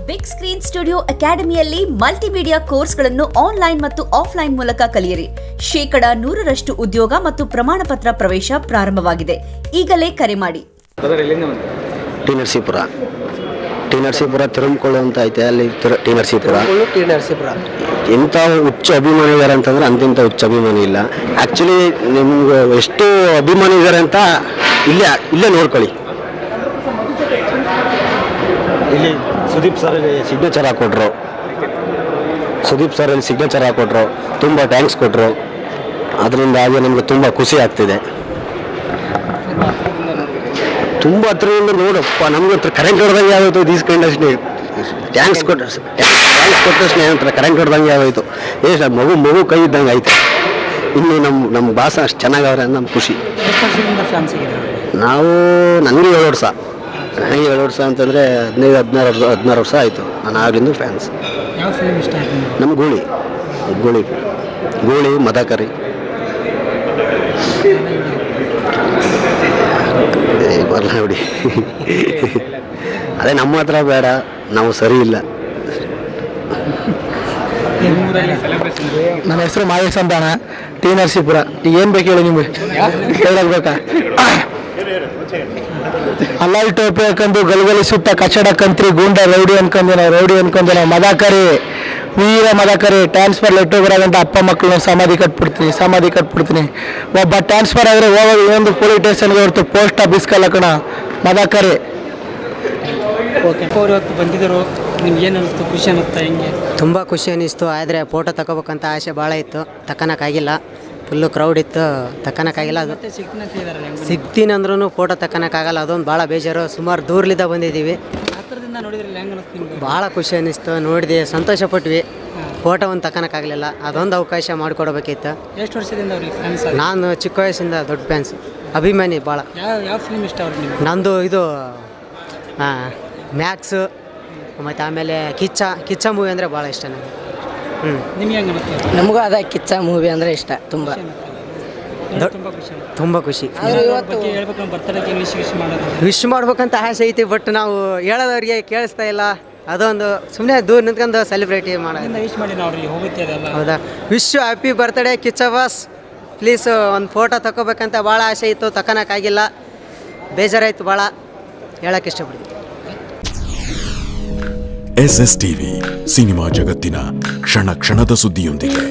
Big screen studio ಅಕಾಡೆಮಿಯಲ್ಲಿ multimedia ಕೋರ್ಸ್ಗಳನ್ನು online ಮತ್ತು ಆಫ್ಲೈನ್ ಮೂಲಕ ಕಲಿಯಿರಿ. 100% ಉದ್ಯೋಗ ಮತ್ತು ಪ್ರಮಾಣ ಪತ್ರ ಪ್ರವೇಶ ಪ್ರಾರಂಭವಾಗಿದೆ. ಈಗಲೇ ಕರೆ ಮಾಡಿ. ಟಿ ನರಸೀಪುರ ತಿರುಮಕೊಳ್ಳು ಅಂತ ಐತೆ, ಅಲ್ಲಿ ಟಿ ನರಸೀಪುರ ಎಂಥ ಹುಚ್ಚ ಅಭಿಮಾನಿ ಇದ್ದಾರೆ ಅಂತಂದ್ರೆ ಅಂತಿಂತ ಹುಚ್ಚ ಅಭಿಮಾನಿ ಇಲ್ಲ. ಆ್ಯಕ್ಚುಲಿ ನಿಮ್ಗೆ ಎಷ್ಟು ಅಭಿಮಾನಿ ಇದ್ದಾರೆ ಅಂತ ಇಲ್ಲೇ ನೋಡ್ಕೊಳ್ಳಿ. ಇಲ್ಲಿ ಸುದೀಪ್ ಸರ್ ಸಿಗ್ನೇಚರ್ ಹಾಕೊಟ್ರು, ತುಂಬ ಥ್ಯಾಂಕ್ಸ್ ಕೊಟ್ಟರು. ಅದರಿಂದ ಹಾಗೆ ನಮಗೆ ತುಂಬ ಖುಷಿ ಆಗ್ತಿದೆ. ತುಂಬ ಹತ್ರದಿಂದ ನೋಡಪ್ಪ, ನಮ್ಗೆ ಹತ್ರ ಕರೆಂಟ್ ಹೊಡೆದಂಗೆ ಆಗೋಯ್ತು. ಈಸ್ಕೊಂಡಷ್ಟೇ ಥ್ಯಾಂಕ್ಸ್ ಕೊಟ್ಟಷ್ಟೇ ಏನಂತಾರೆ, ಕರೆಂಟ್ ಹೊಡೆದಂಗೆ ಆಗೋಯ್ತು. ಮಗು ಕೈ ಇದ್ದಂಗೆ ಆಯ್ತು. ಇನ್ನು ನಮ್ಮ ಭಾಷ ಅಷ್ಟು ಚೆನ್ನಾಗವ್ರೆ ಅಂತ ನಮ್ಗೆ ಖುಷಿ. ನನಗೆ 7 ವರ್ಷ ಅಂತಂದರೆ 15-16 ವರ್ಷ ಆಯಿತು. ನಾನು ಆಗ್ಲಿಂದ ಫ್ಯಾನ್ಸ್. ನಮ್ಮ ಗೂಳಿ ಮದಕರಿ ಬರಲ್ಲ ನೋಡಿ. ಅದೇ ನಮ್ಮ ಹತ್ರ ಬೇಡ, ನಾವು ಸರಿ ಇಲ್ಲ. ನನ್ನ ಹೆಸರು ಮಾದೇಶ್ ಅಂತ, ಟಿ ನರಸೀಪುರ. ಈಗ ಏನು ಬೇಕು ಹೇಳಿ ನಿಮಗೆ? ಕೇಳಬೇಕಾ? ಅಲ್ಲಾಲ್ ಟೋಪಿ ಹಾಕೊಂಡು ಗಲಗಲಿಸುತ್ತ ಕಚಡ ಕಂತ್ರಿ ಗೂಂಡ ರೌಡಿ ಅನ್ಕೊಂಡೆ ನಾವು ಮದಕರಿ, ವೀರ ಮದಕರಿ. ಟ್ರಾನ್ಸ್ಫರ್ ಲೆಟ್ಟೋಗ್ರಾಗಂತ ಅಪ್ಪ ಮಕ್ಕಳನ್ನ ಸಮಾಧಿ ಕಟ್ಬಿಡ್ತೀನಿ. ಒಬ್ಬ ಟ್ರಾನ್ಸ್ಫರ್ ಆದರೆ ಹೋಗೋದು ಇನ್ನೊಂದು ಪೊಲೀಸ್ ಸ್ಟೇಷನ್ಗೆ ಹೊರತು ಪೋಸ್ಟ್ ಆಫೀಸ್ ಕಲಕಣ ಮದಕರಿ. ಇವತ್ತು ಬಂದಿದ್ದರು, ನಿಮ್ಗೆ ಏನು ಅನಿಸ್ತು? ಖುಷಿ ಅನ್ನಿಸ್ತಾ? ಹೆಂಗೆ? ತುಂಬ ಖುಷಿ ಅನ್ನಿಸ್ತು. ಆದರೆ ಫೋಟೋ ತಗೋಬೇಕಂತ ಆಸೆ ಭಾಳ ಇತ್ತು, ತಕ್ಕನಕ್ಕಾಗಿಲ್ಲ. ಫುಲ್ಲು ಕ್ರೌಡ್ ಇತ್ತು, ತಕ್ಕನಕ್ಕಾಗಿಲ್ಲ. ಅದು ಸಿಗ್ತೀನಿ ಅಂದ್ರೂ ಫೋಟೋ ತಕ್ಕನಕ್ಕಾಗಲ್ಲ. ಅದೊಂದು ಭಾಳ ಬೇಜಾರು. ಸುಮಾರು ದೂರಲಿಂದ ಬಂದಿದ್ದೀವಿ. ಹತ್ರದಿಂದ ನೋಡಿದ್ರಲ್ಲಿ ಹೆಂಗೆ ಅನಿಸ್ತು? ಭಾಳ ಖುಷಿ ಅನ್ನಿಸ್ತು, ನೋಡಿದೆ, ಸಂತೋಷಪಟ್ವಿ. ಫೋಟೋ ಒಂದು ತಕ್ಕನಕ್ಕಾಗಲಿಲ್ಲ, ಅದೊಂದು ಅವಕಾಶ ಮಾಡಿಕೊಡ್ಬೇಕಿತ್ತು. ಎಷ್ಟು ವರ್ಷದಿಂದ ಅವ್ರಿಗೆ ಫ್ಯಾನ್ಸ್? ನಾನು ಚಿಕ್ಕ ವಯಸ್ಸಿಂದ ದೊಡ್ಡ ಫ್ಯಾನ್ಸ್, ಅಭಿಮಾನಿ ಭಾಳ. ಯಾವ ಫಿಲ್ಮ್ ಇಷ್ಟ ಅವ್ರಿಗೆ ನಿಮ್ಗೆ? ನಂದು ಇದು ಮ್ಯಾಕ್ಸು, ಮತ್ತು ಆಮೇಲೆ ಕಿಚ್ಚ ಮೂವಿ ಅಂದರೆ ಭಾಳ ಇಷ್ಟ ನನಗೆ. ನಿಮ್ಗೆ ಹೆಂಗೆ ಅನಿಸ್ತು? ನಮಗೂ ಅದ ಕಿಚ್ಚ ಮೂವಿ ಅಂದರೆ ಇಷ್ಟ ತುಂಬ ಖುಷಿ. ವಿಶ್ ಮಾಡ್ಬೇಕಂತ ಆಸೆ ಐತಿ, ಬಟ್ ನಾವು ಹೇಳೋದವ್ರಿಗೆ ಕೇಳಿಸ್ತಾ ಇಲ್ಲ. ಅದೊಂದು ಸುಮ್ಮನೆ ದೂರ ನಿಂತ್ಕೊಂಡು ಸೆಲೆಬ್ರೇಟ್ ಮಾಡೋದು. ವಿಶ್ ಮಾಡಿ ಅವ್ರಿಗೆ ಹೋಗುತ್ತೆ ಅದೆಲ್ಲ. ಹೌದಾ? Wish happy birthday Kichcha boss. Please ಒಂದು ಫೋಟೋ ತಗೋಬೇಕಂತ ಭಾಳ ಆಸೆ ಇತ್ತು, ತಗೋಕ್ಕಾಗಿಲ್ಲ. ಬೇಜಾರಾಯಿತು ಭಾಳ, ಹೇಳೋಕ್ಕೆ ಇಷ್ಟಪಡ್ತೀನಿ. SS ಟಿವಿ, ಸಿನಿಮಾ ಜಗತ್ತಿನ ಕ್ಷಣ ಕ್ಷಣದ ಸುದ್ದಿಯೊಂದಿಗೆ.